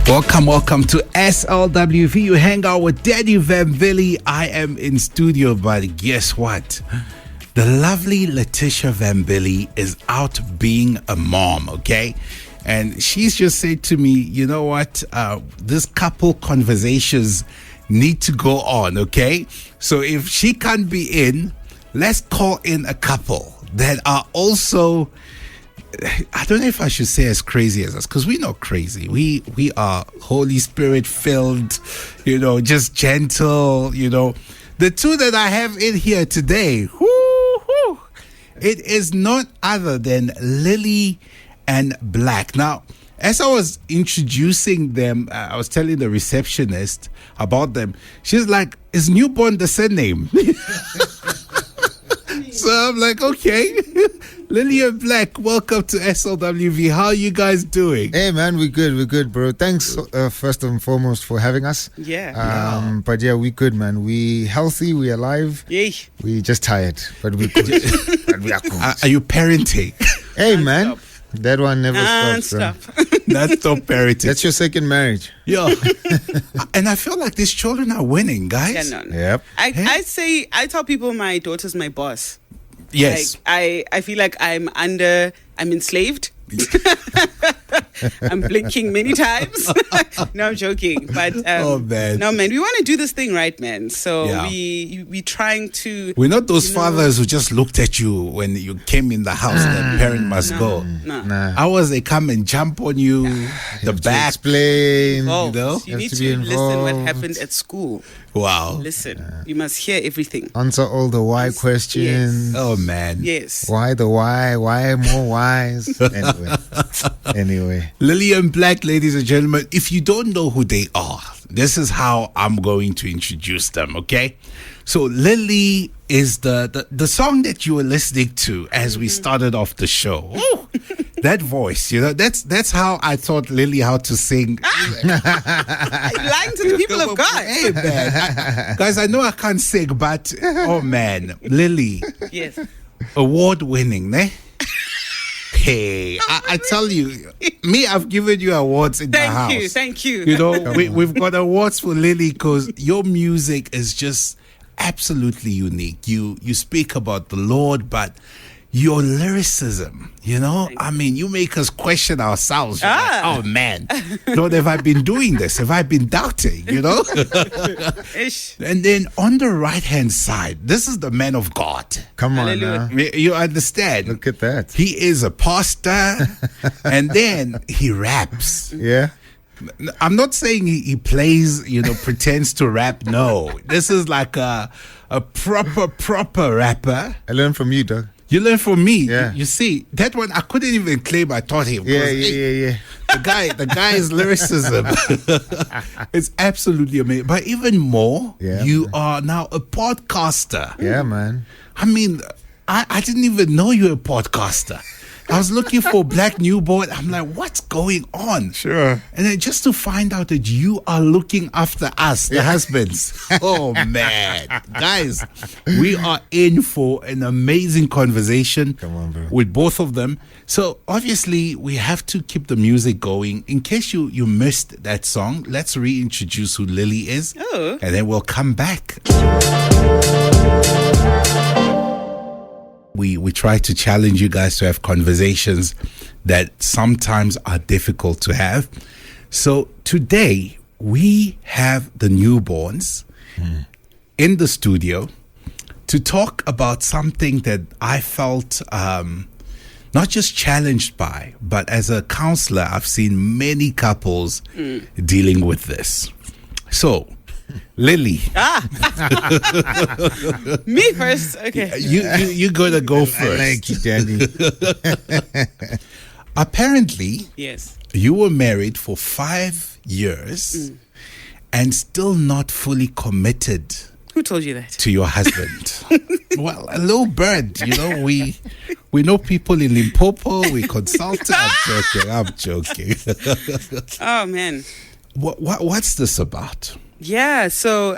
Welcome to SLWV. You hang out with Daddy Vambilis. I am in studio, but guess what? The lovely Letitia Vambilis is out being a mom, okay? And she's just said to me, you know what? This couple conversations need to go on, okay? So if she can't be in, let's call in a couple that are also, I don't know if I should say as crazy as us, because we're not crazy. We are Holy Spirit filled, just gentle, The two that I have in here today, it is none other than Lilly and Blaque. Now, as I was introducing them, I was telling the receptionist about them. She's like, is Nubon the surname? So I'm like, okay. Lilly and Blaque, welcome to SLWV. How are you guys doing? Hey, man, we're good, bro. Thanks, first and foremost, for having us. Yeah. But yeah, we good, man. We healthy, we alive. Yay. We just tired, but we good. But we are cool. Are you parenting? Hey, man. That one never stops. That's not parenting. That's your second marriage. Yeah. And I feel like these children are winning, guys. Yeah, no. Yep. I tell people my daughter's my boss. Yes. Like, I feel like I'm enslaved. I'm blinking many times. No, I'm joking. But oh, man. No, man, we want to do this thing right, man. So Yeah. we trying to. We're not those fathers who just looked at you when you came in the house and the parent must go. No. Hours they come and jump on you, the back. Explain. You need to listen what happened at school. Wow. Listen, you must hear everything. Answer all the why questions. Oh, man. Yes. Why the why? Why more whys? Anyway. Lilly and Blaque, ladies and gentlemen, if you don't know who they are, this is how I'm going to introduce them, okay? So Lilly is the song that you were listening to as we started off the show. Ooh, that voice, that's how I taught Lilly how to sing. Lying to the people of God. Hey, man. Guys, I know I can't sing, but, oh, man, Lilly. Yes. Award-winning, ne? Hey, I tell you, I've given you awards in the house. Thank you. We've got awards for Lilly because your music is just absolutely unique. You speak about the Lord, but your lyricism, you make us question ourselves. Like, oh, man, Lord, have I been doing this? Have I been doubting, Ish. And then on the right-hand side, this is the man of God. Come on Hallelujah. now. You understand? Look at that. He is a pastor, and then he raps. Yeah. I'm not saying he plays, pretends to rap. No, this is like a proper rapper. I learned from you, Doug. You learn from me. Yeah. You see, that one I couldn't even claim I taught him. Yeah. The guy's lyricism. It's absolutely amazing. But even more, you are now a podcaster. Yeah, man. I mean, I didn't even know you were a podcaster. I was looking for Blaquenubon. I'm like, what's going on? Sure. And then just to find out that you are looking after us, the husbands. Oh, man. Guys, we are in for an amazing conversation. Come on, bro. With both of them. So, obviously, we have to keep the music going. In case you missed that song, let's reintroduce who Lilly is. Oh. And then we'll come back. We try to challenge you guys to have conversations that sometimes are difficult to have. So today we have the newborns in the studio to talk about something that I felt not just challenged by, but as a counselor, I've seen many couples dealing with this. So, Lilly. Me first. Okay. You gotta go first. I like you, Daddy. Apparently, Yes. you were married for 5 years and still not fully committed Who told you that? to your husband. Well, a little bird, we know people in Limpopo. We consulted. I'm joking. Oh man. What's this about? Yeah. So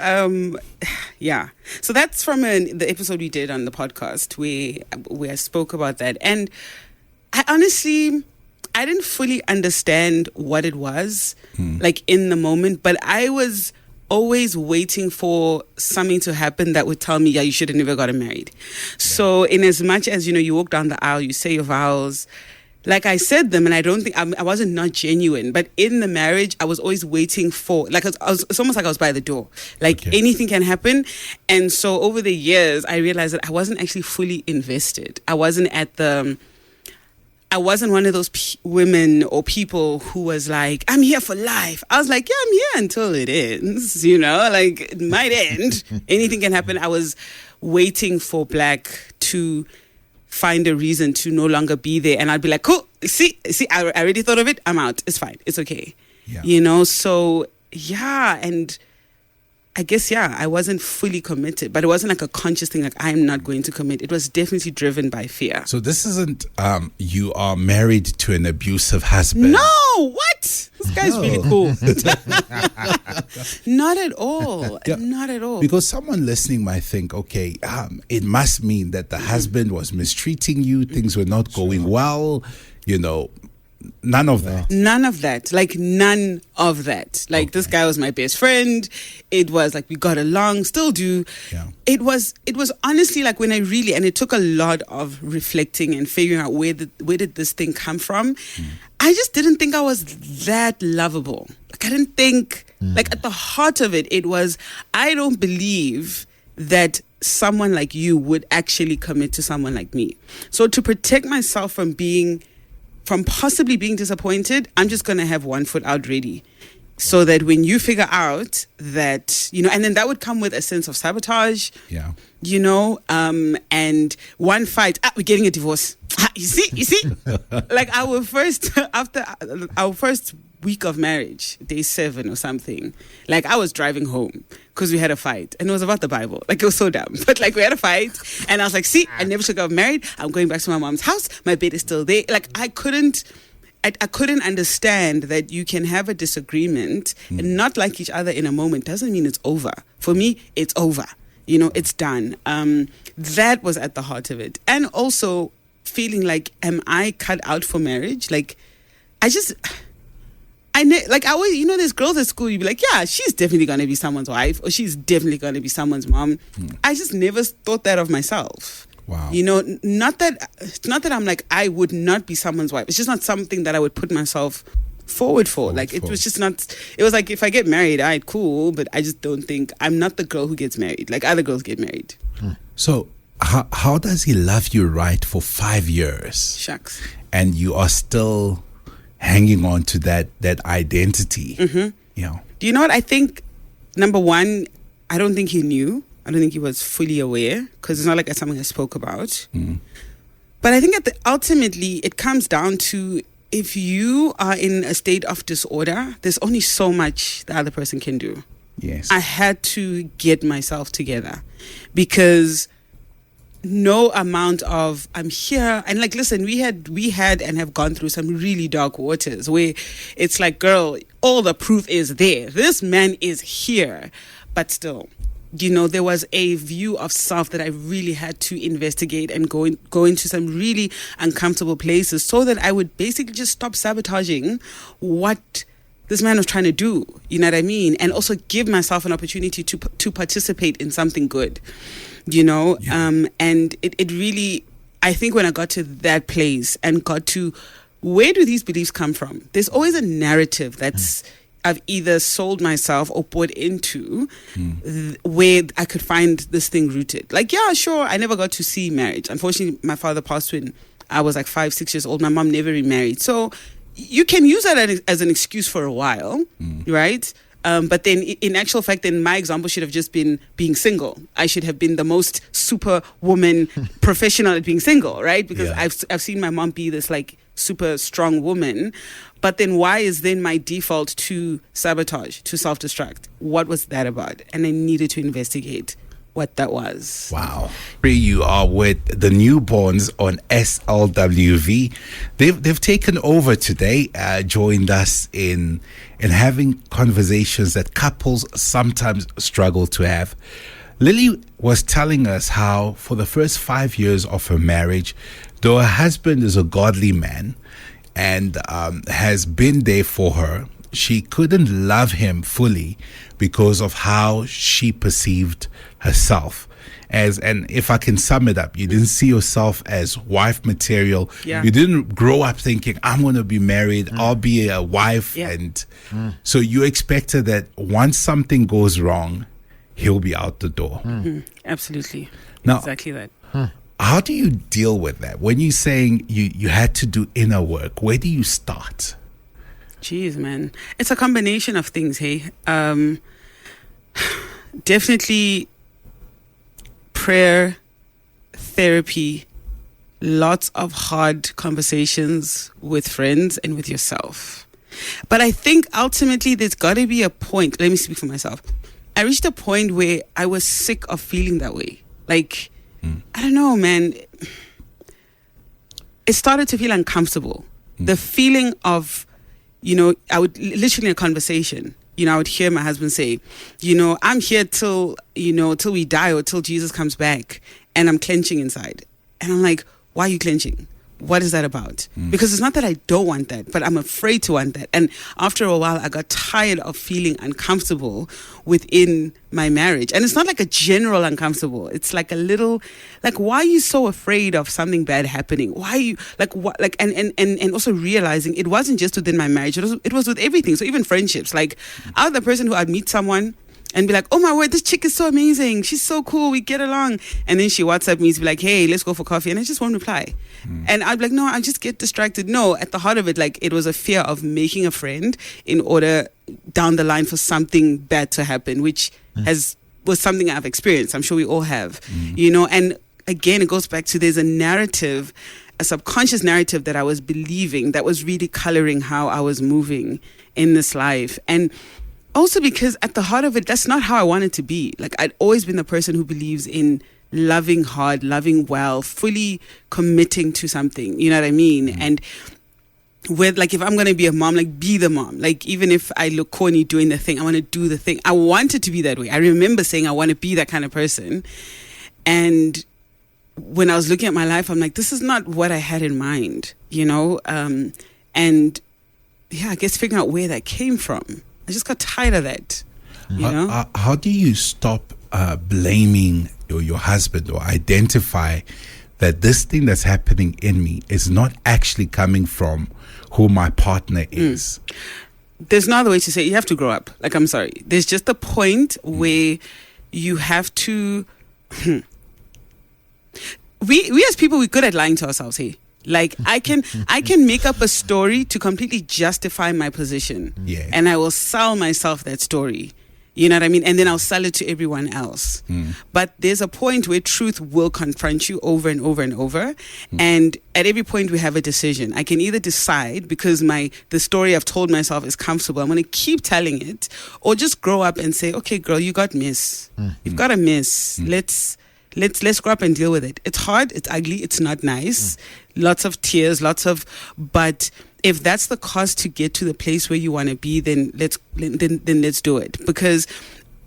So that's from the episode we did on the podcast where I spoke about that, and I honestly I didn't fully understand what it was, like in the moment, but I was always waiting for something to happen that would tell me, yeah, you should have never gotten married. So in as much as, you walk down the aisle, you say your vows, like I said them, and I don't think I wasn't not genuine, but in the marriage, I was always waiting for, like, it's almost like I was by the door, like anything can happen. And so over the years, I realized that I wasn't actually fully invested. I wasn't one of those women or people who was like, I'm here for life. I was like, yeah, I'm here until it ends, like it might end. Anything can happen. I was waiting for Blaque to find a reason to no longer be there. And I'd be like, cool, see, I already thought of it. I'm out. It's fine. It's okay. Yeah. So yeah. And I guess, I wasn't fully committed, but it wasn't like a conscious thing, like I'm not going to commit. It was definitely driven by fear. So this isn't, you are married to an abusive husband. No, what? This guy's really cool. Not at all. Yeah. Not at all. Because someone listening might think, okay, it must mean that the husband was mistreating you, things were not going well, None of that. None of that. Like, none of that. Like, this guy was my best friend. It was like we got along, still do. Yeah. It was honestly like when I really, and it took a lot of reflecting and figuring out where did this thing come from. I just didn't think I was that lovable. Like, I didn't think, like, at the heart of it was, I don't believe that someone like you would actually commit to someone like me. So to protect myself from possibly being disappointed, I'm just going to have one foot out ready. So that when you figure out that, and then that would come with a sense of sabotage, and one fight, we're getting a divorce. You see? Like after our first week of marriage, day 7 or something, like I was driving home because we had a fight and it was about the Bible. Like, it was so dumb, but like we had a fight and I was like, see, I never should have got married. I'm going back to my mom's house. My bed is still there. Like, I couldn't understand that you can have a disagreement and not like each other in a moment doesn't mean it's over. For me, it's over. It's done. That was at the heart of it. And also feeling like, am I cut out for marriage? Like, I always, there's girls at school, you'd be like, yeah, she's definitely going to be someone's wife or she's definitely going to be someone's mom. I just never thought that of myself. Wow. Not that I'm like, I would not be someone's wife. It's just not something that I would put myself forward for. It was just not, it was like, if I get married, all right, cool, but I just don't think, I'm not the girl who gets married. Like, other girls get married. So how does he love you right for 5 years? Shucks. And you are still hanging on to that identity. Do you know what? I think, number one, I don't think he knew. I don't think he was fully aware because it's not like it's something I spoke about. But I think ultimately it comes down to, if you are in a state of disorder, there's only so much the other person can do. Yes. I had to get myself together because no amount of I'm here and like, listen, we had and have gone through some really dark waters where it's like, girl, all the proof is there. This man is here, but still, there was a view of self that I really had to investigate and go into some really uncomfortable places so that I would basically just stop sabotaging what this man was trying to do, you know what I mean? And also give myself an opportunity to participate in something good, and it really, I think when I got to that place and got to, where do these beliefs come from? There's always a narrative that's I've either sold myself or bought into where I could find this thing rooted. Like, yeah, sure, I never got to see marriage. Unfortunately, my father passed when I was like 5-6 years old. My mom never remarried. So you can use that as an excuse for a while, right? But then in actual fact, then my example should have just been being single. I should have been the most super woman professional at being single, right? Because I've seen my mom be this like super strong woman. But then why is then my default to sabotage, to self-destruct? What was that about? And I needed to investigate what that was. Wow. You are with the newborns on SLWV. They've taken over today, joined us in having conversations that couples sometimes struggle to have. Lily was telling us how for the first 5 years of her marriage, though her husband is a godly man, and has been there for her. She couldn't love him fully because of how she perceived herself. And if I can sum it up, you didn't see yourself as wife material. Yeah. You didn't grow up thinking, I'm going to be married, I'll be a wife. Yeah. And so you expected that once something goes wrong, he'll be out the door. Absolutely. Now- Exactly that. How do you deal with that? When you're saying you had to do inner work, where do you start? Jeez, man. It's a combination of things, hey. Definitely prayer, therapy, lots of hard conversations with friends and with yourself. But I think ultimately there's got to be a point. Let me speak for myself. I reached a point where I was sick of feeling that way. Like, I don't know, man. It started to feel uncomfortable. The feeling of, I would literally in a conversation, I would hear my husband say, I'm here till we die or till Jesus comes back, and I'm clenching inside. And I'm like, why are you clenching? What is that about? Because it's not that I don't want that, but I'm afraid to want that. And after a while, I got tired of feeling uncomfortable within my marriage. And it's not like a general uncomfortable. It's like a little, like, why are you so afraid of something bad happening? Why are you, like, what, like, and also realizing it wasn't just within my marriage. It was with everything. So even friendships, like, I was the person who I'd meet someone and be like, oh my word, this chick is so amazing. She's so cool. We get along. And then she WhatsApp me to be like, hey, let's go for coffee. And I just won't reply. And I'd be like, no, I just get distracted. No, at the heart of it, like, it was a fear of making a friend in order down the line for something bad to happen, which was something I've experienced. I'm sure we all have, and again, it goes back to there's a narrative, a subconscious narrative that I was believing that was really coloring how I was moving in this life. And also because at the heart of it, that's not how I wanted to be. Like, I'd always been the person who believes in loving hard, loving well, fully committing to something. You know what I mean? And with, like, if I'm going to be a mom, like, be the mom. Like, even if I look corny doing the thing, I want to do the thing. I wanted to be that way. I remember saying I want to be that kind of person. And when I was looking at my life, I'm like, this is not what I had in mind, And yeah, I guess figuring out where that came from. I just got tired of that, How do you stop blaming your husband or identify that this thing that's happening in me is not actually coming from who my partner is? There's no other way to say it. You have to grow up. Like, I'm sorry. There's just a point where you have to... We as people, we're good at lying to ourselves, hey? Like, I can make up a story to completely justify my position. Yeah. And I will sell myself that story. You know what I mean? And then I'll sell it to everyone else. But there's a point where truth will confront you over and over and over. And at every point we have a decision. I can either decide because the story I've told myself is comfortable, I'm going to keep telling it, or just grow up and say, okay, girl, you got miss. You've got a miss. Let's grow up and deal with it. It's hard, it's ugly, it's not nice. Lots of tears, but if that's the cost to get to the place where you want to be, then let's do it. Because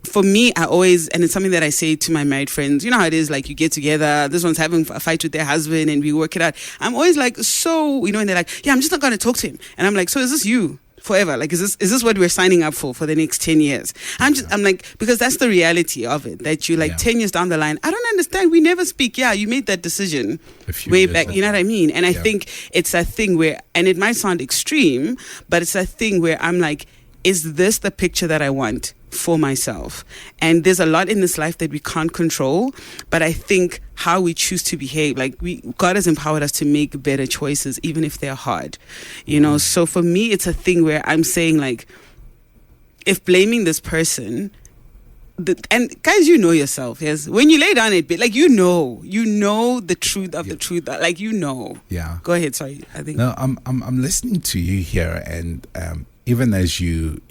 for me, I always, and it's something that I say to my married friends, you know how it is, like, you get together, this one's having a fight with their husband and we work it out. I'm always like, so, and they're like, yeah, I'm just not going to talk to him. And I'm like, so is this you? Forever? Like, is this what we're signing up for the next 10 years? I'm like, because that's the reality of it, that you 10 years down the line, I don't understand. We never speak. Yeah, you made that decision way back. You know what I mean? And I think it's a thing where, and it might sound extreme, but it's a thing where I'm like, is this the picture that I want for myself? And there's a lot in this life that we can't control, but I think how we choose to behave, like, God has empowered us to make better choices, even if they're hard, So for me, it's a thing where I'm saying, like, if blaming this person, and guys, yourself, yes, when you lay down a bit, like, you know the truth of the truth, like, Yeah. Go ahead. Sorry, I think. No, I'm listening to you here, and even as you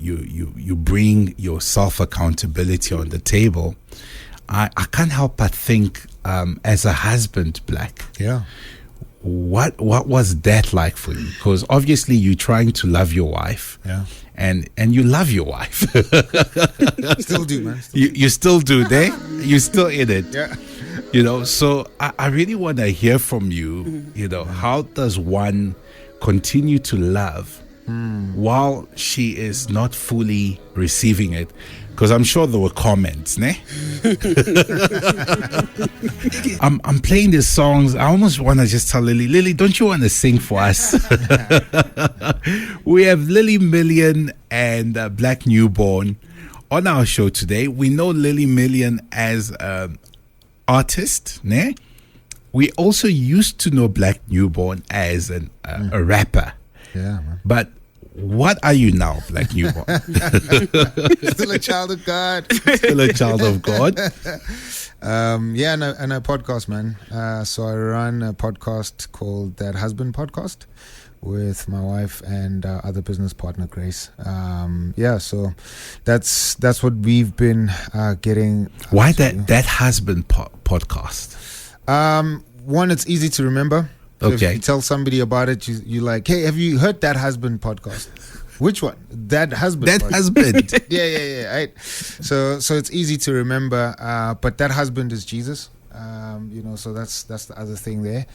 bring your self accountability on the table, I can't help but think, as a husband, Blaque. Yeah. What was that like for you? Because obviously you're trying to love your wife. Yeah. And you love your wife. Still do, man. You still do, there? You're still in it. Yeah. So I really want to hear from you, how does one continue to love while she is not fully receiving it? Because I'm sure there were comments, ne? I'm playing these songs. I almost want to just tell Lily, don't you want to sing for us? We have Lily Million and Blaquenubon on our show today. We know Lily Million as an artist, ne? We also used to know Blaquenubon as a rapper. Yeah, man. But what are you now, Blaquenubon? Still a child of God. Still a child of God. Yeah, and a podcast, man. So I run a podcast called That Husband Podcast with my wife and other business partner Grace. Yeah, so that's what we've been getting. Why that husband podcast? One, it's easy to remember. So Okay. if you tell somebody about it, you're like, hey, have you heard That Husband Podcast? Which one? That Husband. That podcast. husband. Yeah. Right. So it's easy to remember. But that husband is Jesus. So that's the other thing there,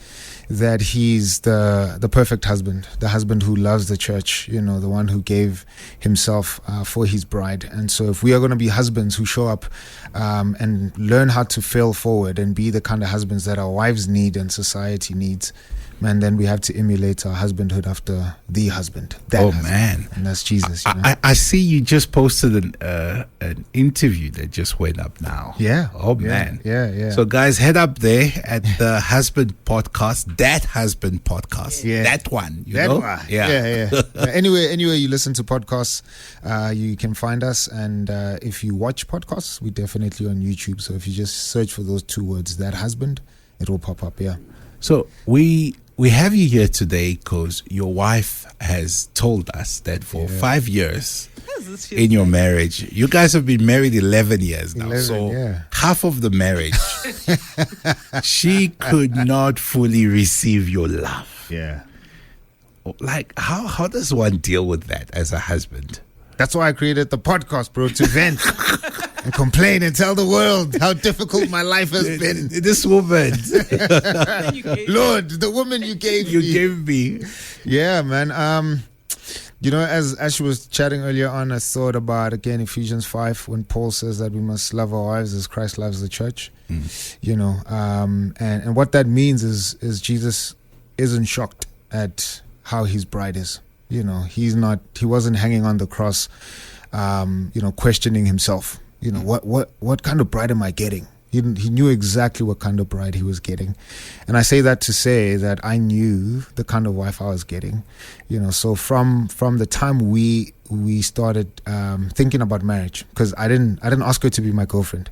that he's the perfect husband, the husband who loves the church, the one who gave himself for his bride. And so if we are going to be husbands who show up and learn how to fail forward and be the kind of husbands that our wives need and society needs, man, then we have to emulate our husbandhood after the husband. Man. And that's Jesus. I see you just posted an interview that just went up now. Yeah. Oh, man. Yeah. So, guys, head up there at the Husband Podcast, That Husband Podcast. Yeah. That one, you That know? one. Yeah. Anywhere you listen to podcasts, you can find us. And if you watch podcasts, we're definitely on YouTube. So if you just search for those two words, That Husband, it will pop up. Yeah. So, we have you here today because your wife has told us that for 5 years in your marriage, you guys have been married 11 years now. 11, so yeah. half of the marriage, she could not fully receive your love. Yeah. Like, how does one deal with that as a husband? That's why I created the podcast, bro, to vent and complain and tell the world how difficult my life has been. This woman, Lord, the woman you gave you me. gave me. Yeah, man. As she was chatting earlier on, I thought about, again, Ephesians 5, when Paul says that we must love our wives as Christ loves the church. And what that means is Jesus isn't shocked at how his bride is. He wasn't hanging on the cross, questioning himself. What kind of bride am I getting? He knew exactly what kind of bride he was getting. And I say that to say that I knew the kind of wife I was getting. So from the time we started thinking about marriage, because I didn't ask her to be my girlfriend,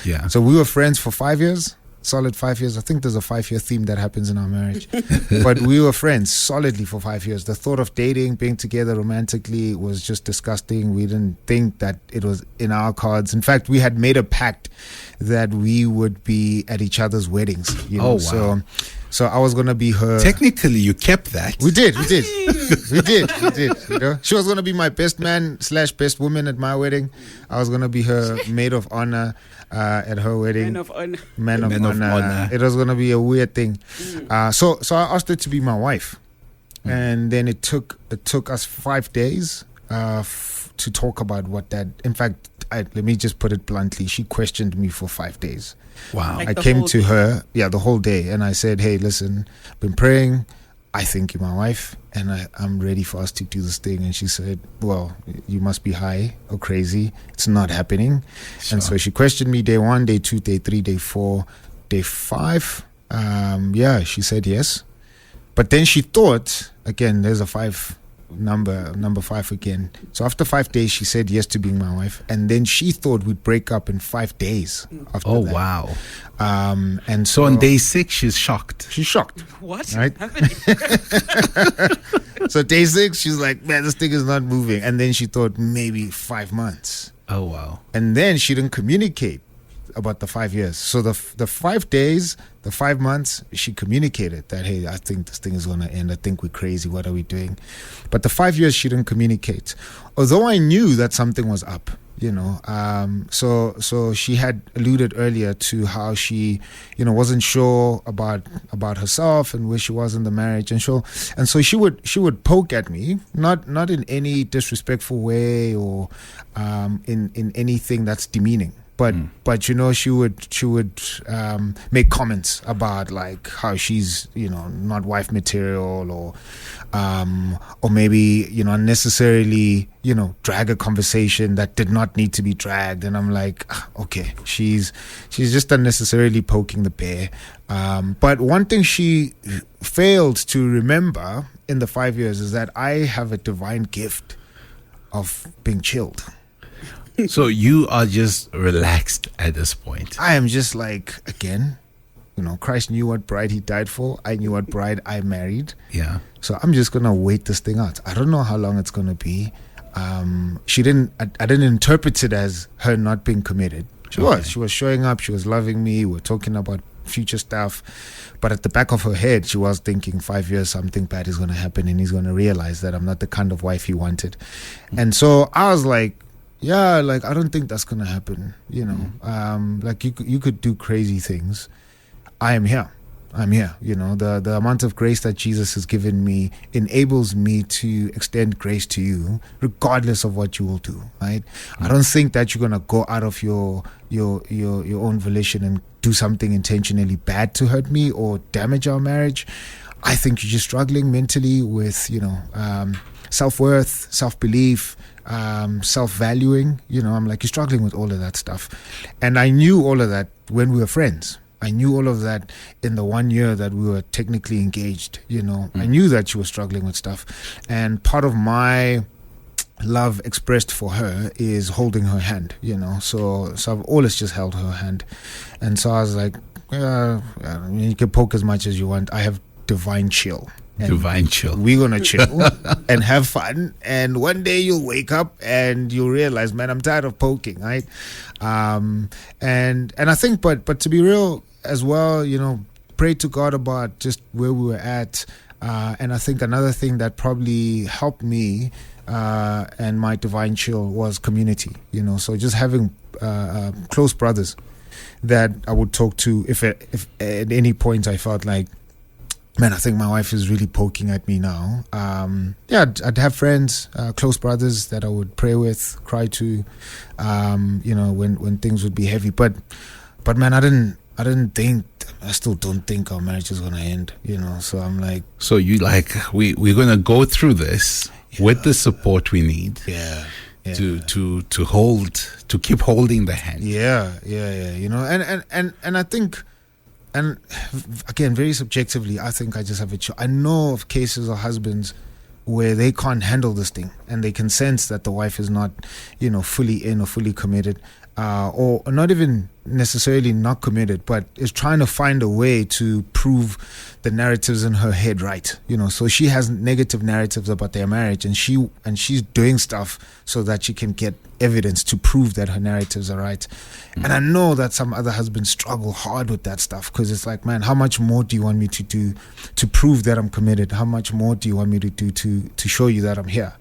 Yeah. So we were friends for 5 years. Solid 5 years. I think there's a 5-year theme that happens in our marriage. But we were friends solidly for 5 years. The thought of dating, being together romantically was just disgusting. We didn't think that it was in our cards. In fact, we had made a pact that we would be at each other's weddings. Oh, wow. So I was going to be her. Technically, you kept that. We did. We did. She was going to be my best man / best woman at my wedding. I was going to be her maid of honor at her wedding. Man of honor. It was going to be a weird thing. So I asked her to be my wife. And then it took us 5 days to talk about what that. In fact, let me just put it bluntly. She questioned me for 5 days. Wow. Like I the came whole to her, the whole day, and I said, hey, listen, been praying. I think you're my wife, and I'm ready for us to do this thing. And she said, well, you must be high or crazy. It's not happening. Sure. And so she questioned me day 1, day 2, day 3, day 4, day 5. She said yes. But then she thought, again, there's a 5 number 5 again. So after 5 days, she said yes to being my wife. And then she thought we'd break up in 5 days after that. Wow. And So on day 6, she's shocked. she's shocked. What? Right? Happening? So day 6, she's like, man, this thing is not moving. And then she thought maybe 5 months. Oh, wow. And then she didn't communicate about the 5 years. So the 5 days, the 5 months, she communicated that, hey, I think this thing is going to end. I think we're crazy. What are we doing? But the 5 years, she didn't communicate. Although I knew that something was up. So she had alluded earlier to how she, wasn't sure about herself and where she was in the marriage, and so she would poke at me, not in any disrespectful way or in anything that's demeaning. But she would make comments about like how she's not wife material, or maybe unnecessarily drag a conversation that did not need to be dragged, and I'm like, okay, she's just unnecessarily poking the bear. But one thing she failed to remember in the 5 years is that I have a divine gift of being chilled. So you are just relaxed at this point. I am just like, again, Christ knew what bride he died for. I knew what bride I married. Yeah. So I'm just going to wait this thing out. I don't know how long it's going to be. I didn't interpret it as her not being committed. She was showing up. She was loving me. We were talking about future stuff. But at the back of her head, she was thinking 5 years, something bad is going to happen. And he's going to realize that I'm not the kind of wife he wanted. And so I was like, yeah, like, I don't think that's going to happen. Like you could do crazy things. I'm here. The amount of grace that Jesus has given me enables me to extend grace to you, regardless of what you will do. Right? I don't think that you're gonna go out of your own volition and do something intentionally bad to hurt me or damage our marriage. I think you're just struggling mentally with self-worth, self-belief, self-valuing. I'm like, you're struggling with all of that stuff, and I knew all of that when we were friends. I knew all of that in the 1 year that we were technically engaged. I knew that she was struggling with stuff, and part of my love expressed for her is holding her hand. So I've always just held her hand, and so I was like, you can poke as much as you want. I have divine chill. Divine chill. We're gonna chill and have fun, and one day you'll wake up and you'll realize, man, I'm tired of poking, right? And I think, but to be real as well, pray to God about just where we were at, and I think another thing that probably helped me and my divine chill was community. So just having close brothers that I would talk to if at any point I felt like, man, I think my wife is really poking at me now. I'd have friends, close brothers that I would pray with, cry to, when things would be heavy. But man, I still don't think our marriage is going to end, So I'm like. So you like, we're going to go through this with the support we need. Yeah. To keep holding the hand. Yeah. And I think. And again, very subjectively, I think I just have I know of cases of husbands where they can't handle this thing, and they can sense that the wife is not, fully in or fully committed, or not even necessarily not committed, but is trying to find a way to prove the narratives in her head right. So she has negative narratives about their marriage, and she's doing stuff so that she can get evidence to prove that her narratives are right. And I know that some other husbands struggle hard with that stuff, because it's like, man, how much more do you want me to do to prove that I'm committed? How much more do you want me to do to show you that I'm here?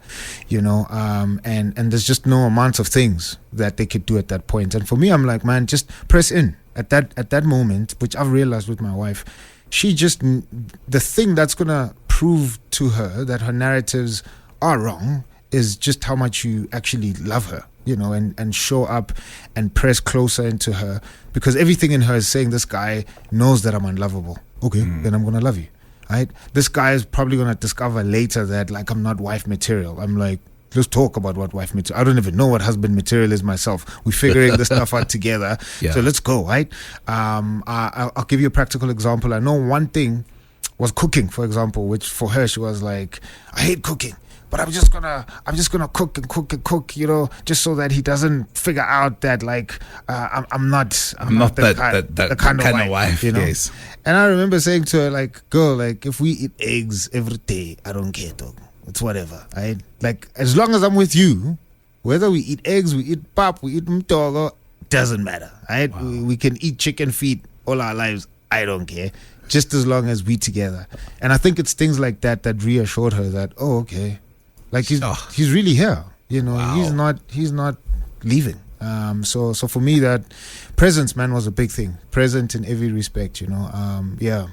And there's just no amount of things that they could do at that point. And for me, I'm like, man, just press in at that moment, which I've realized with my wife. The thing that's gonna prove to her that her narratives are wrong is just how much you actually love her, and show up and press closer into her, because everything in her is saying, this guy knows that I'm unlovable. Okay, then I'm gonna love you, right? This guy is probably gonna discover later that, like, I'm not wife material. I'm like, let's talk about what wife material. I don't even know what husband material is myself. We're figuring this stuff out together. Yeah. So let's go, right? I'll give you a practical example. I know one thing was cooking, for example, which for her, she was like, I hate cooking, but I'm just gonna cook and cook, just so that he doesn't figure out that, like, I'm not the kind of wife, Yes. And I remember saying to her, like, girl, like, if we eat eggs every day, I don't care, dog. It's whatever, right? Like, as long as I'm with you, whether we eat eggs, we eat pap, we eat mtogo, doesn't matter, right? Wow. We can eat chicken feet all our lives. I don't care, just as long as we together. And I think it's things like that that reassured her that, oh, okay, like he's really here. Wow. He's not leaving. So for me, that presence, man, was a big thing. Present in every respect, yeah.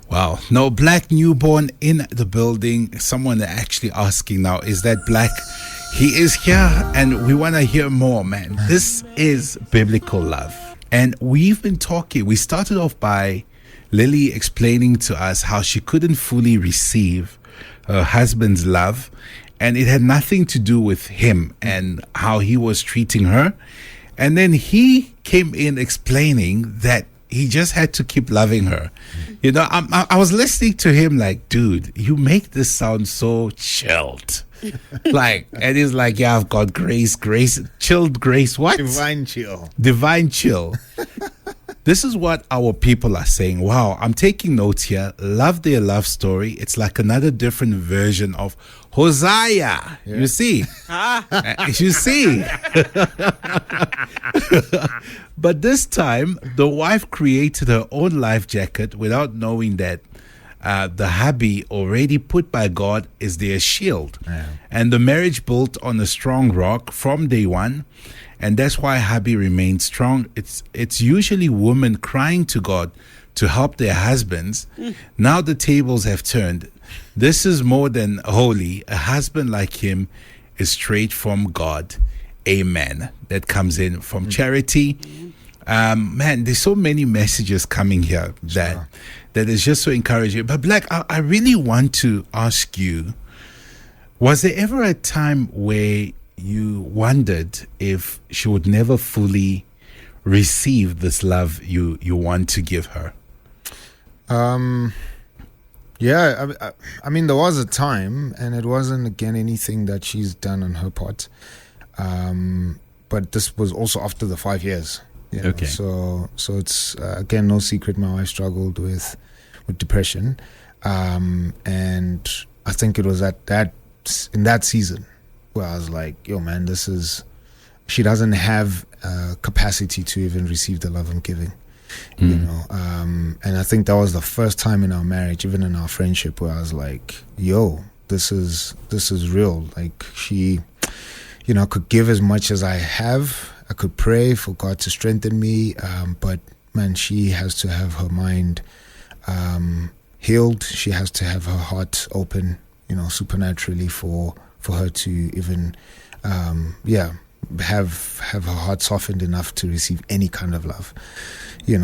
Wow. No, Blaque Newborn in the building. Someone actually asking now, is that Blaque? He is here, and we want to hear more, man. This is biblical love. And we've been talking. We started off by Lily explaining to us how she couldn't fully receive her husband's love, and it had nothing to do with him and how he was treating her. And then he came in explaining that he just had to keep loving her. I was listening to him like, dude, you make this sound so chilled. And he's like, yeah, I've got grace, chilled grace. What? Divine chill. Divine chill. This is what our people are saying. Wow, I'm taking notes here. Love their love story. It's like another different version of Hosea. Yeah. You see? You see? But this time, the wife created her own life jacket without knowing that the hubby already put by God is their shield. Yeah. And the marriage built on a strong rock from day one. And that's why hubby remains strong. It's usually women crying to God to help their husbands. Now the tables have turned. This is more than holy. A husband like him is straight from God. Amen. That comes in from Charity. Man, there's so many messages coming here that is just so encouraging. But Blaque, I really want to ask you, was there ever a time where you wondered if she would never fully receive this love you want to give her? Yeah, I mean, there was a time, and it wasn't, again, anything that she's done on her part. But this was also after the 5 years. Okay. So it's, again, no secret, my wife struggled with depression. And I think it was in that season where I was like, yo, man, she doesn't have capacity to even receive the love I'm giving. And I think that was the first time in our marriage, even in our friendship, where I was like, yo, this is real. Like, she, could give as much as I have. I could pray for God to strengthen me, but man, she has to have her mind healed. She has to have her heart open, supernaturally for her to even, have her heart softened enough to receive any kind of love.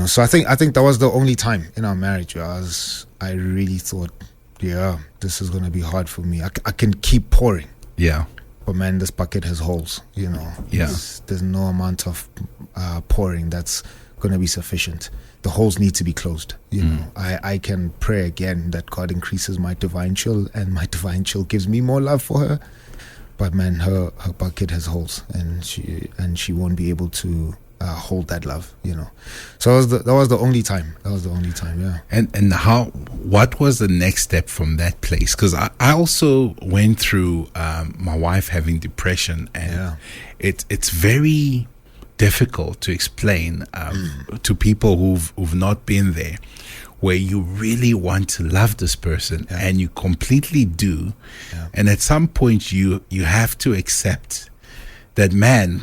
So I think that was the only time in our marriage where I really thought, yeah, this is going to be hard for me. I can keep pouring. Yeah. But man, this bucket has holes, Yeah. There's no amount of pouring that's going to be sufficient. The holes need to be closed. I can pray again that God increases my divine chill, and my divine chill gives me more love for her. But man, her bucket has holes, and she won't be able to hold that love, So that was the only time. Yeah. And what was the next step from that place? Because I also went through my wife having depression, and it's very difficult to explain to people who've not been there, where you really want to love this person and you completely do, and at some point you have to accept that, man,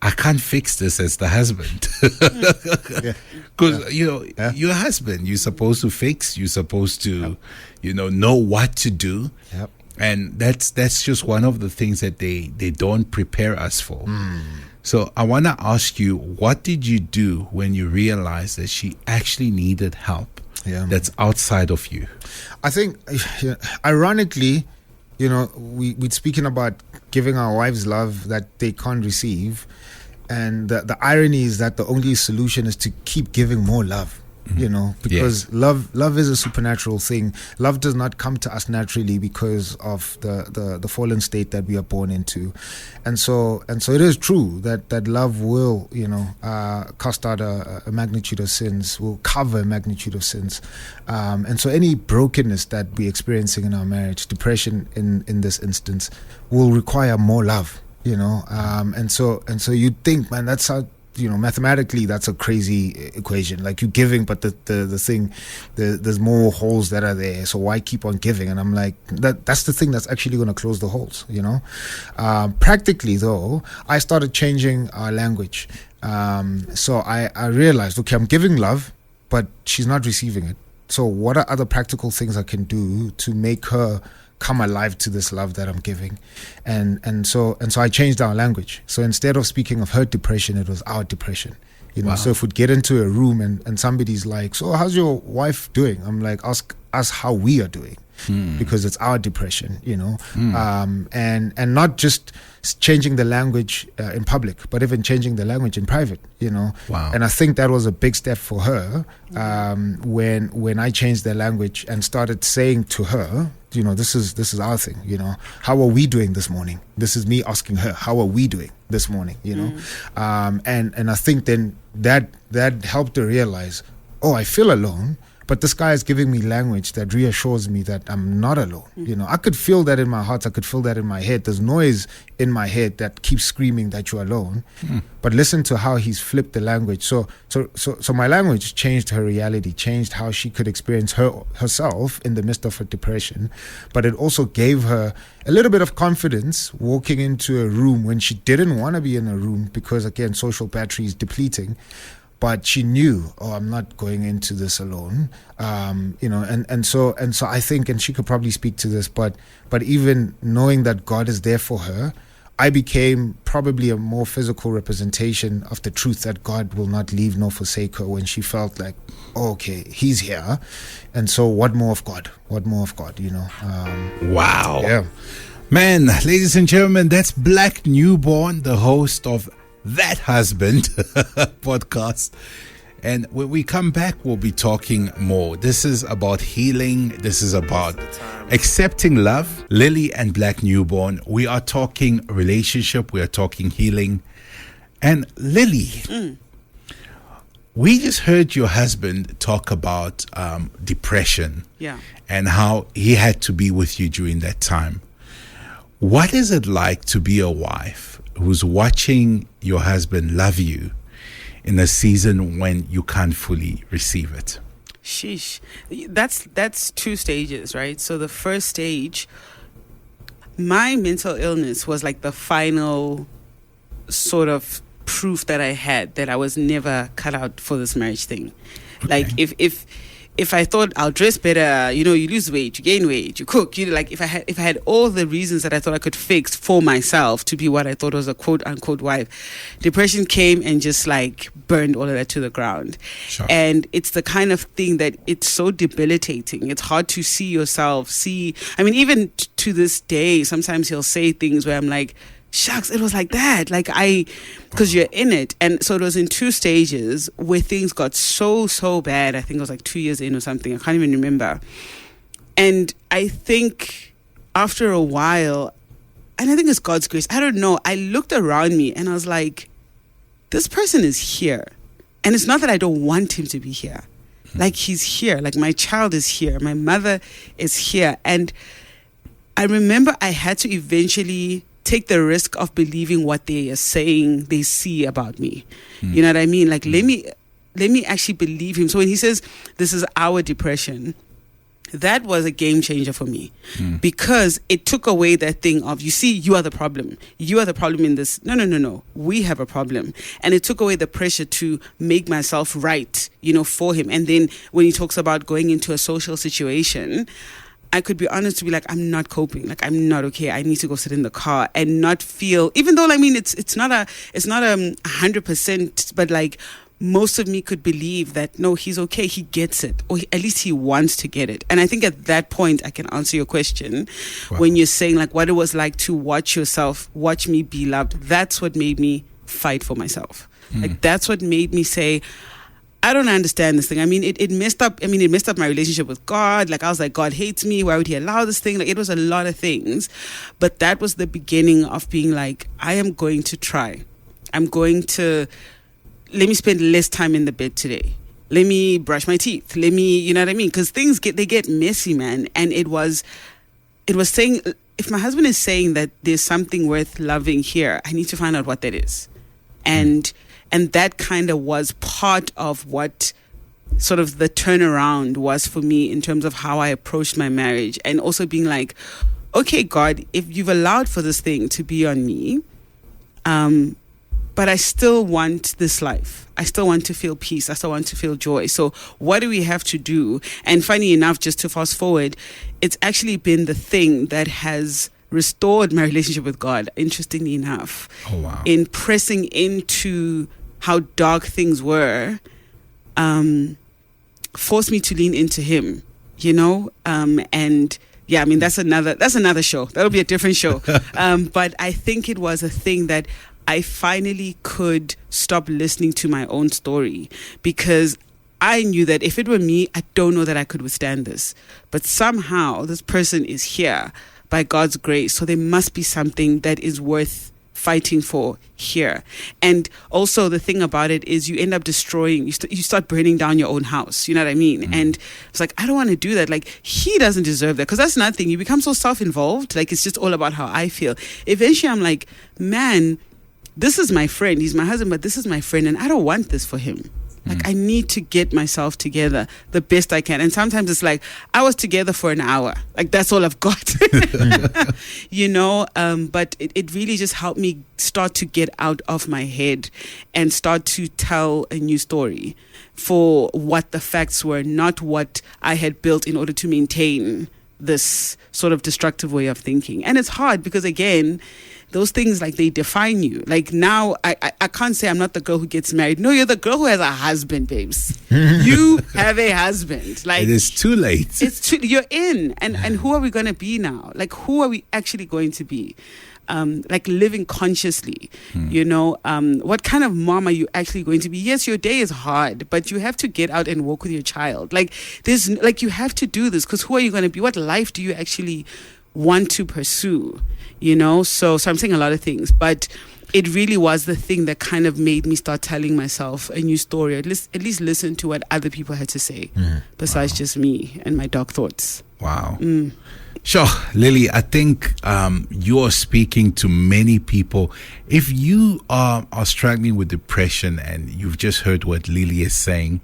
I can't fix this as the husband. Because you're a husband, you're supposed to fix, you're supposed to know what to do. And that's just one of the things that they don't prepare us for. So I want to ask you, what did you do when you realized that she actually needed help that's outside of you? I think, ironically, we're speaking about giving our wives love that they can't receive. And the irony is that the only solution is to keep giving more love. Because love is a supernatural thing. Love does not come to us naturally because of the fallen state that we are born into, and so it is true that love will cast out a magnitude of sins, will cover a magnitude of sins, and so any brokenness that we're experiencing in our marriage, depression in this instance, will require more love. And so you'd think, man, that's how mathematically, that's a crazy equation. Like, you're giving, but there's more holes that are there. So why keep on giving? And I'm like, that's the thing that's actually going to close the holes, Practically, though, I started changing our language. So I realized, okay, I'm giving love, but she's not receiving it. So what are other practical things I can do to make her come alive to this love that I'm giving? And so I changed our language. So instead of speaking of her depression, it was our depression. Wow. So if we'd get into a room and somebody's like, so how's your wife doing? I'm like, ask us how we are doing. Because it's our depression, and not just changing the language in public, but even changing the language in private, Wow. And I think that was a big step for her when I changed the language and started saying to her, this is our thing, how are we doing this morning? This is me asking her, how are we doing this morning, and I think then that helped her realize, oh, I feel alone. But this guy is giving me language that reassures me that I'm not alone. I could feel that in my heart. I could feel that in my head. There's noise in my head that keeps screaming that you're alone. But listen to how he's flipped the language. So my language changed her reality, changed how she could experience herself in the midst of her depression. But it also gave her a little bit of confidence walking into a room when she didn't want to be in a room because, again, social battery is depleting. But she knew, I'm not going into this alone, and so I think, and she could probably speak to this, but even knowing that God is there for her, I became probably a more physical representation of the truth that God will not leave nor forsake her when she felt like, okay, He's here, and so what more of God? What more of God? Wow. Yeah. Man, ladies and gentlemen, that's Blaquenubon, the host of That Husband podcast. And when we come back, we'll be talking more. This is about healing. This is about accepting love. Lilly and Blaquenubon. We are talking relationship. We are talking healing. And Lilly, we just heard your husband talk about depression. Yeah. And how he had to be with you during that time. What is it like to be a wife who's watching your husband love you in a season when you can't fully receive it? Sheesh. That's two stages, right? So the first stage, my mental illness was like the final sort of proof that I had that I was never cut out for this marriage thing. Okay. Like if I thought I'll dress better, you lose weight, you gain weight, you cook, if I had all the reasons that I thought I could fix for myself to be what I thought was a quote unquote wife, depression came and just like burned all of that to the ground. Sure. And it's the kind of thing that it's so debilitating. It's hard to see yourself, even to this day, sometimes he'll say things where I'm like, shucks, it was like that. Because you're in it. And so it was in two stages where things got so bad. I think it was like 2 years in or something. I can't even remember. And I think after a while, and I think it's God's grace, I don't know, I looked around me and I was like, this person is here. And it's not that I don't want him to be here. Like, he's here. Like, my child is here. My mother is here. And I remember I had to eventually take the risk of believing what they are saying they see about me. You know what I mean? Like, let me actually believe him. So when he says this is our depression, that was a game changer for me because it took away that thing of, you see, you are the problem. You are the problem in this. No. We have a problem. And it took away the pressure to make myself right, for him. And then when he talks about going into a social situation, I could be honest to be like, I'm not coping. Like, I'm not okay. I need to go sit in the car and not feel, even though, it's not 100%, but like most of me could believe that, no, he's okay. He gets it. Or at least he wants to get it. And I think at that point, I can answer your question. Wow. When you're saying like what it was like to watch me be loved. That's what made me fight for myself. Like, that's what made me say, I don't understand this thing. It messed up. It messed up my relationship with God. Like, I was like, God hates me. Why would he allow this thing? Like, it was a lot of things. But that was the beginning of being like, I am going to try. Let me spend less time in the bed today. Let me brush my teeth. You know what I mean? Because things get messy, man. And it was saying, if my husband is saying that there's something worth loving here, I need to find out what that is. And And that kind of was part of what sort of the turnaround was for me in terms of how I approached my marriage, and also being like, okay, God, if you've allowed for this thing to be on me, but I still want this life. I still want to feel peace. I still want to feel joy. So what do we have to do? And funny enough, just to fast forward, it's actually been the thing that has restored my relationship with God, interestingly enough. Oh, wow. In pressing into how dark things were, forced me to lean into Him, and yeah, I mean, that's another show. That'll be a different show. But I think it was a thing that I finally could stop listening to my own story, because I knew that if it were me, I don't know that I could withstand this. But somehow this person is here by God's grace. So there must be something that is worth fighting for here. And also the thing about it is you end up destroying, you start burning down your own house. You know what I mean? And it's like, I don't want to do that. Like, he doesn't deserve that. Because that's another thing. You become so self-involved. Like, it's just all about how I feel. Eventually I'm like, man, this is my friend. He's my husband, but this is my friend. And I don't want this for him. Like, I need to get myself together the best I can. And sometimes it's like, I was together for an hour. Like, that's all I've got. But it really just helped me start to get out of my head and start to tell a new story for what the facts were, not what I had built in order to maintain this sort of destructive way of thinking. And it's hard because, again, those things, like, they define you. Like, now I can't say I'm not the girl who gets married. No, you're the girl who has a husband, babes. You have a husband. Like, it is too late. You're in. And who are we going to be now? Like, who are we actually going to be? Like, living consciously, what kind of mom are you actually going to be? Yes, your day is hard, but you have to get out and walk with your child. Like, you have to do this, because who are you going to be? What life do you actually want to pursue? So I'm saying a lot of things, but it really was the thing that kind of made me start telling myself a new story, at least listen to what other people had to say, besides just me and my dark thoughts. Wow. Sure, Lily, I think you are speaking to many people. If you are struggling with depression and you've just heard what Lily is saying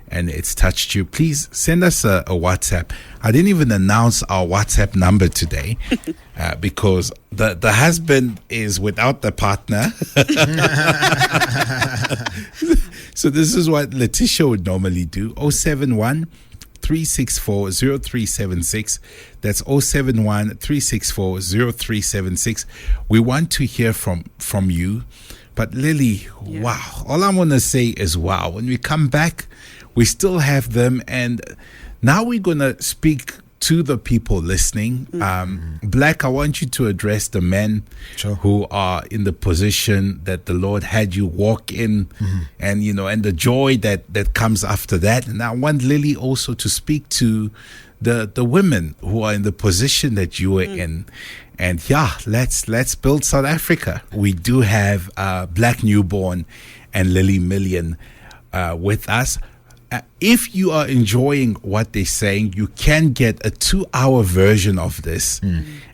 and it's touched you, please send us a WhatsApp. I didn't even announce our WhatsApp number today because the husband is without the partner. So this is what Letitia would normally do. 071 364 0376. That's 071 364 0376. We want to hear from you. But Lily, wow. All I'm going to say is wow. When we come back, we still have them. And now we're going to speak to the people listening. Blaque, I want you to address the men who are in the position that the Lord had you walk in, and and the joy that comes after that. And I want Lily also to speak to the women who are in the position that you were in. And let's build South Africa. We do have Blaquenubon and Lily Million with us. If you are enjoying what they're saying, you can get a 2-hour version of this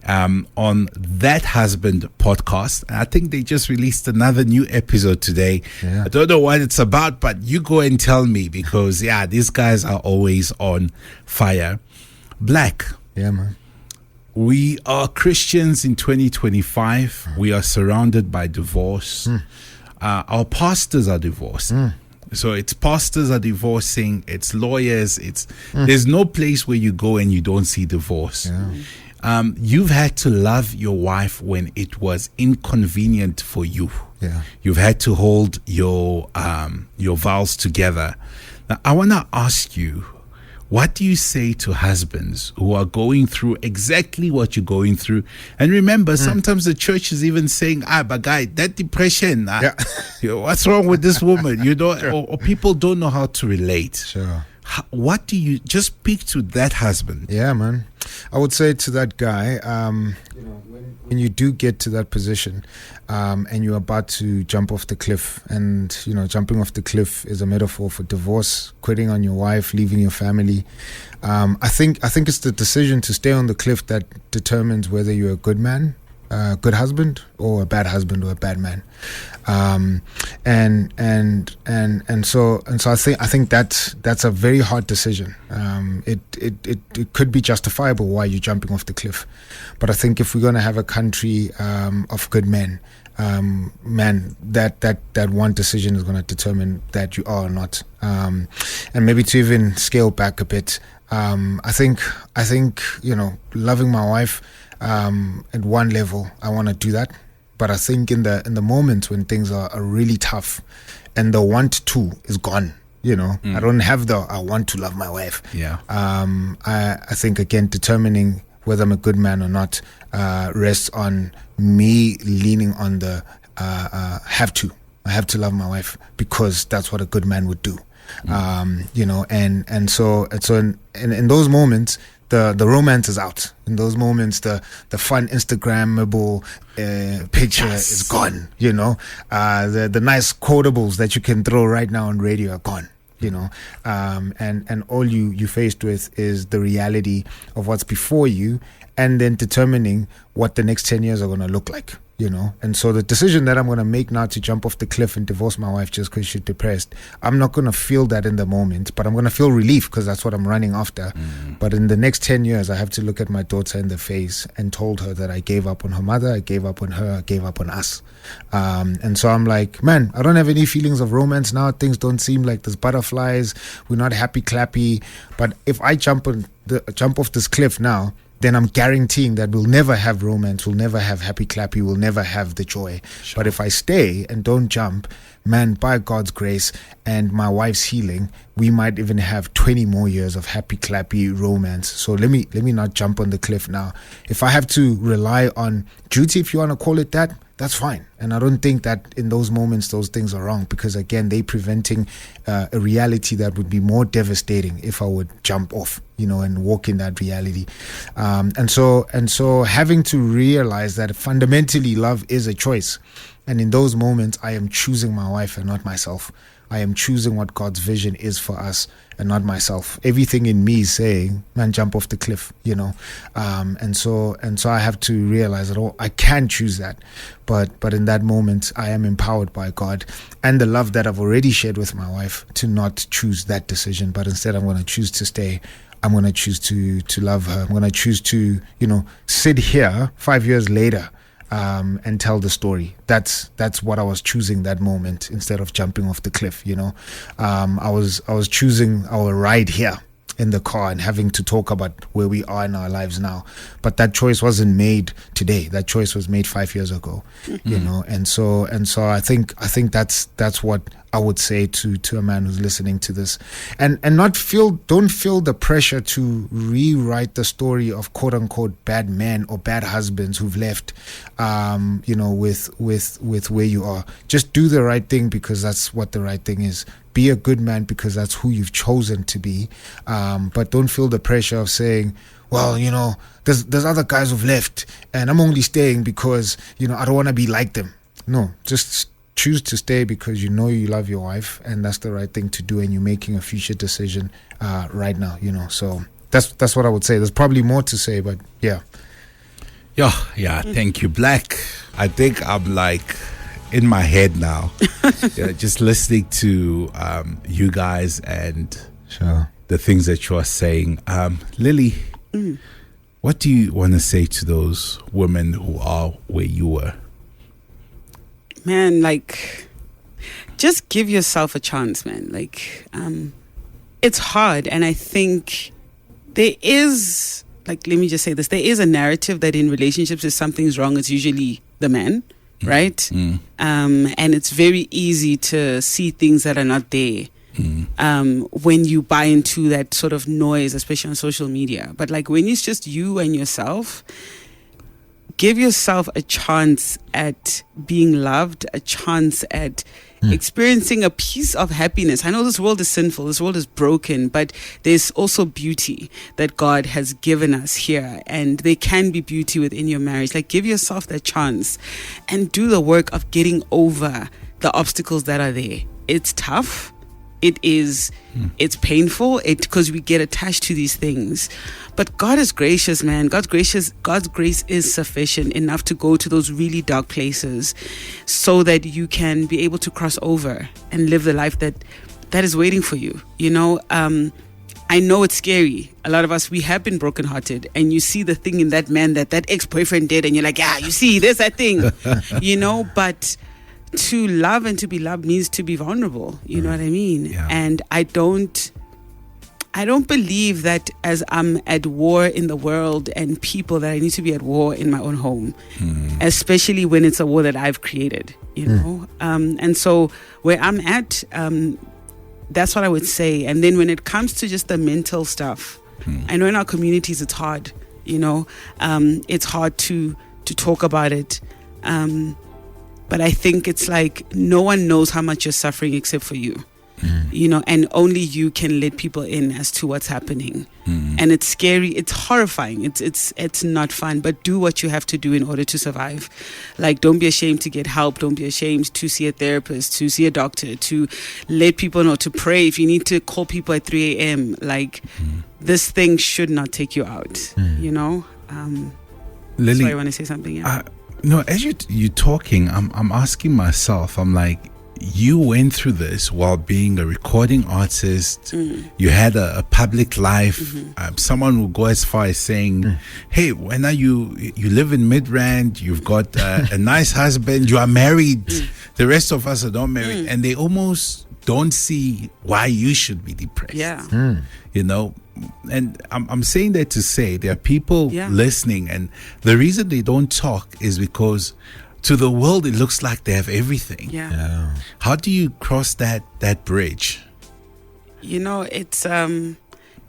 on That Husband podcast. And I think they just released another new episode today. I don't know what it's about, but you go and tell me, because these guys are always on fire. Blaque. Yeah, man. We are Christians in 2025. We are surrounded by divorce. Our pastors are divorced. So it's pastors are divorcing, it's lawyers, there's no place where you go and you don't see divorce. You've had to love your wife when it was inconvenient for you. You've had to hold your vows together. Now, I want to ask you, what do you say to husbands who are going through exactly what you're going through? And remember, sometimes the church is even saying, but guy, that depression, what's wrong with this woman? Or people don't know how to relate. What do you just speak to that husband? Yeah, man. I would say to that guy, when you do get to that position and you're about to jump off the cliff, and jumping off the cliff is a metaphor for divorce, quitting on your wife, leaving your family. I think it's the decision to stay on the cliff that determines whether you're a good man a good husband or a bad husband or a bad man. So I think that's a very hard decision. It could be justifiable why you're jumping off the cliff, but I think if we're going to have a country of good men, that one decision is going to determine that you are or not. And maybe to even scale back a bit, I think loving my wife at one level, I want to do that. But I think in the moments when things are really tough and the want to is gone, I don't have the I want to love my wife. Yeah. I think, again, determining whether I'm a good man or not rests on me leaning on the I have to love my wife because that's what a good man would do. So in those moments, the romance is out. In those moments, the fun Instagrammable picture is gone. The nice quotables that you can throw right now on radio are gone. And all you faced with is the reality of what's before you, and then determining what the next 10 years are going to look like. And so the decision that I'm going to make now to jump off the cliff and divorce my wife just because she's depressed, I'm not going to feel that in the moment, but I'm going to feel relief because that's what I'm running after. But in the next 10 years, I have to look at my daughter in the face and told her that I gave up on her mother, I gave up on her, I gave up on us. And so I'm like, man, I don't have any feelings of romance now. Things don't seem like there's butterflies. We're not happy clappy. But if I jump off this cliff now, then I'm guaranteeing that we'll never have romance, we'll never have happy clappy, we'll never have the joy. Sure. But if I stay and don't jump, man, by God's grace and my wife's healing, we might even have 20 more years of happy clappy romance. So let me not jump on the cliff now. If I have to rely on duty, if you want to call it that, that's fine. And I don't think that in those moments those things are wrong, because again, they're preventing a reality that would be more devastating if I would jump off, and walk in that reality. And so having to realize that fundamentally love is a choice. And in those moments, I am choosing my wife and not myself. I am choosing what God's vision is for us and not myself. Everything in me is saying, man, jump off the cliff, and so I have to realize that I can choose that, but in that moment I am empowered by God and the love that I've already shared with my wife to not choose that decision, but instead I'm going to choose to stay. I'm going to choose to love her. I'm going to choose to sit here 5 years later and tell the story. That's what I was choosing that moment instead of jumping off the cliff. I was choosing our ride here in the car and having to talk about where we are in our lives now. But that choice wasn't made today. That choice was made 5 years ago. And so I think that's what I would say to a man who's listening to this, and don't feel the pressure to rewrite the story of quote unquote bad men or bad husbands who've left, with where you are. Just do the right thing because that's what the right thing is. Be a good man because that's who you've chosen to be. But don't feel the pressure of saying, well, there's other guys who've left and I'm only staying because, I don't want to be like them. No, just choose to stay because you love your wife and that's the right thing to do, and you're making a future decision right now. So that's what I would say. There's probably more to say, but yeah. Yeah. Thank you, Blaque. I think I'm like in my head now, just listening to you guys and sure. the things that you are saying. Lily, what do you want to say to those women who are where you were? Man, just give yourself a chance, man. It's hard. And I think there is, let me just say this, there is a narrative that in relationships, if something's wrong, it's usually the man, right? And it's very easy to see things that are not there when you buy into that sort of noise, especially on social media. But when it's just you and yourself, give yourself a chance at being loved, a chance at experiencing a piece of happiness. I know this world is sinful, this world is broken, but there's also beauty that God has given us here, and there can be beauty within your marriage. Give yourself that chance and do the work of getting over the obstacles that are there. It's tough, it's painful because we get attached to these things. But God is gracious, man. God's grace is sufficient enough to go to those really dark places so that you can be able to cross over and live the life that is waiting for you. I know it's scary. A lot of us, we have been brokenhearted, and you see the thing in that man that ex-boyfriend did, and you're like, yeah, you see, there's that thing, but to love and to be loved means to be vulnerable. You know what I mean? Yeah. And I don't believe that as I'm at war in the world and people, that I need to be at war in my own home, especially when it's a war that I've created, and so where I'm at, that's what I would say. And then when it comes to just the mental stuff, I know in our communities it's hard, it's hard to talk about it. But I think it's like no one knows how much you're suffering except for you, and only you can let people in as to what's happening. And it's scary. It's horrifying. It's not fun, but do what you have to do in order to survive. Like, don't be ashamed to get help. Don't be ashamed to see a therapist, to see a doctor, to let people know, to pray. If you need to call people at 3 a.m., this thing should not take you out, Lily, sorry, I want to say something. Yeah. No, as you talking, I'm asking myself, I'm like, you went through this while being a recording artist. You had a public life. Someone will go as far as saying, hey, when are you live in Midrand, you've got a nice husband, you are married. The rest of us are not married. And they almost don't see why you should be depressed. Yeah. And I'm saying that to say there are people listening, and the reason they don't talk is because to the world it looks like they have everything. Yeah. How do you cross that bridge? It's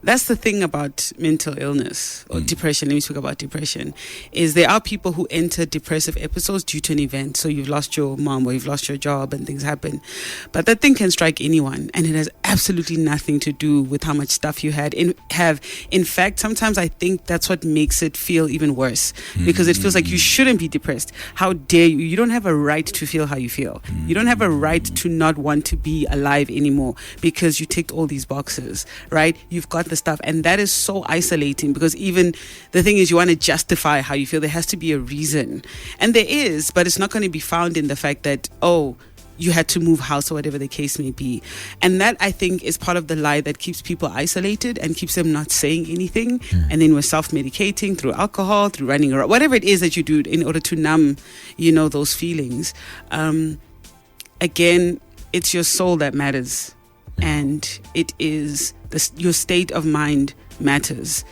that's the thing about mental illness or depression. Let me talk about depression. Is there are people who enter depressive episodes due to an event. So you've lost your mom or you've lost your job and things happen. But that thing can strike anyone, and it has absolutely nothing to do with how much stuff you have. In fact, sometimes I think that's what makes it feel even worse, because it feels like you shouldn't be depressed. How dare you? You don't have a right to feel how you feel. You don't have a right to not want to be alive anymore because you ticked all these boxes, right? You've got the stuff, and that is so isolating, because even the thing is, you want to justify how you feel. There has to be a reason, and there is, but it's not going to be found in the fact that, you had to move house or whatever the case may be. And that, I think, is part of the lie that keeps people isolated and keeps them not saying anything. And then we're self-medicating through alcohol, through running around, whatever it is that you do in order to numb, those feelings. Again, it's your soul that matters, and it is your state of mind matters,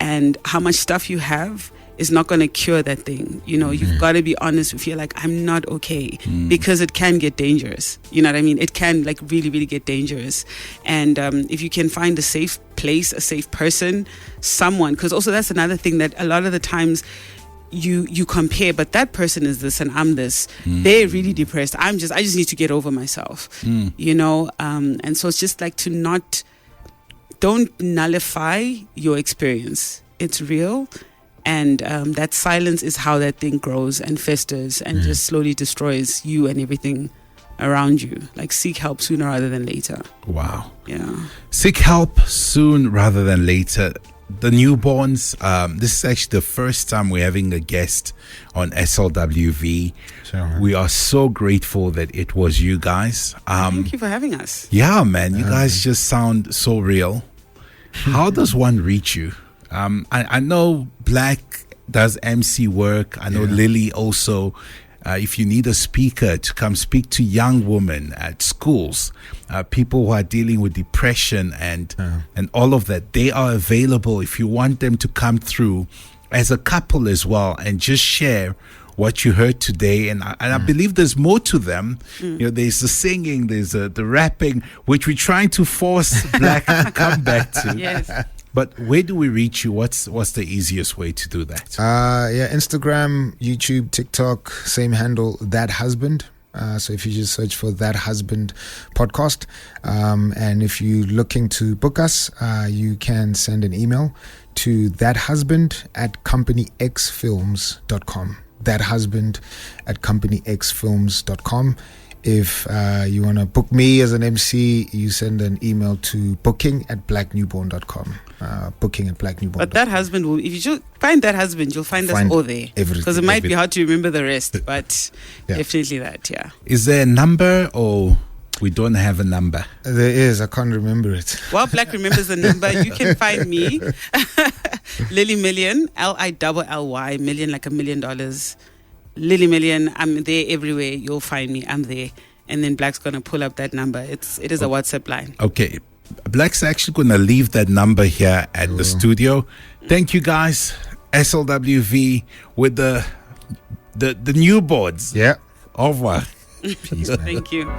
and how much stuff you have is not going to cure that thing. You've got to be honest with you, like, I'm not okay, because it can get dangerous. You know what I mean? It can really, really get dangerous. And if you can find a safe place, a safe person, someone, because also that's another thing that a lot of the times you compare, but that person is this and I'm this. They're really depressed. I just need to get over myself, and so it's just like don't nullify your experience. It's real. And that silence is how that thing grows and festers and just slowly destroys you and everything around you. Like, seek help sooner rather than later. Wow. Yeah. Seek help soon rather than later. The newborns, this is actually the first time we're having a guest on SLWV. Sure. We are so grateful that it was you guys. Thank you for having us. Yeah, man. You guys just sound so real. How does one reach you? I know Blaque does MC work. I know Lily also. If you need a speaker to come speak to young women at schools, people who are dealing with depression and all of that, they are available if you want them to come through as a couple as well and just share what you heard today. And I believe there's more to them. There's the singing, there's the rapping, which we're trying to force Blaque to come back to. Yes. But where do we reach you? What's the easiest way to do that? Instagram, YouTube, TikTok, same handle, That Husband. So if you just search for That Husband podcast, and if you're looking to book us, you can send an email to thathusband@companyxfilms.com. Thathusband@companyxfilms.com. If you want to book me as an MC, you send an email to booking@blaquenubon.com. Booking@blaquenubon.com. But that husband will, if you find that husband, you'll find us all there. Because it might be hard to remember the rest, but definitely that, yeah. Is there a number or we don't have a number? There is. I can't remember it. While Blaque remembers the number, you can find me, Lilly Million, Lilly, million like $1 million. Lilly Million, I'm there everywhere. You'll find me. I'm there. And then Blaque's going to pull up that number. It is a WhatsApp line. Okay. Blaque's actually going to leave that number here at the studio. Thank you, guys. SLWV with the new boards. Yeah. Au revoir. Peace, man. Thank you.